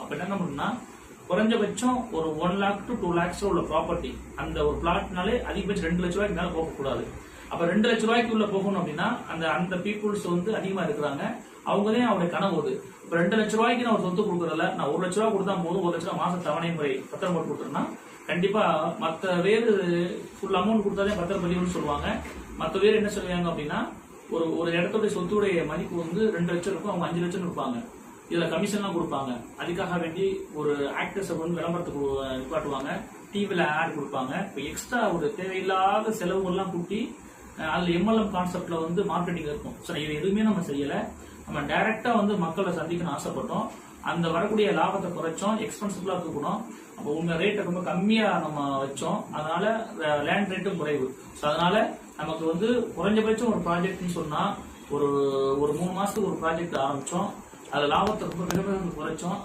அப்ப என்ன பண்ணணும்னா குறைஞ்சபட்சம் ஒரு 1 lakh to 2 lakhs உள்ள ப்ராப்பர்ட்டி அந்த ஒரு பிளாட்னாலே அதிகபட்சம் 2 லட்ச ரூபாய்க்கு மேல போகக்கூடாது. அப்ப 2 லட்ச ரூபாய்க்கு உள்ள போகணும் அப்படின்னா அந்த அந்த பீப்புள்ஸ் அதிகமா இருக்கிறாங்க. அவங்கதான் அவருடைய கனவு. இப்ப 2 லட்ச ரூபாய்க்கு நான் ஒரு சொத்து கொடுக்கறதுல நான் 1 லட்ச ரூபாய் கொடுத்தா போதும், 1 லட்ச ரூபாய் மாச தவணை முறை பத்திரம் போட்டு கொடுத்துருன்னா கண்டிப்பா மத்த வேறு ஃபுல் அமௌண்ட் கொடுத்தாலே பத்திரம் பதிவுன்னு சொல்லுவாங்க. மத்த வேறு என்ன சொல்லுவாங்க அப்படின்னா ஒரு இடத்துடைய சொத்துடைய மதிப்பு 2 லட்சம் இருக்கும், அவங்க 5 லட்சம் இருப்பாங்க. இதுல கமிஷன்லாம் கொடுப்பாங்க. அதுக்காக வேண்டி ஒரு ஆக்டர்ஸை விளம்பரத்துக்கு நிப்பாட்டுவாங்க, டிவில ஆட் கொடுப்பாங்க. இப்போ எக்ஸ்ட்ரா ஒரு தேவையில்லாத செலவுகள்லாம் கூட்டி அதுல எம்எல்எம் கான்செப்ட்ல மார்க்கெட்டிங் இருக்கும். சரி, இது எதுவுமே நம்ம செய்யல. நம்ம டைரக்டா மக்களை சந்திக்கணும்னு ஆசைப்பட்டோம். அந்த வரக்கூடிய லாபத்தை குறைச்சோம், எக்ஸ்பென்சிவ்லா தூக்கணும். அப்போ உங்க ரேட்டை ரொம்ப கம்மியா நம்ம வச்சோம். அதனால லேண்ட் ரேட்டும் குறைவு. அதனால நமக்கு குறைஞ்சபட்சம் ஒரு ப்ராஜெக்ட்னு சொன்னா ஒரு 3 மாசத்துக்கு ஒரு ப்ராஜெக்ட் ஆரம்பிச்சோம். அது லாபத்தை ரொம்ப குறைச்சோம்.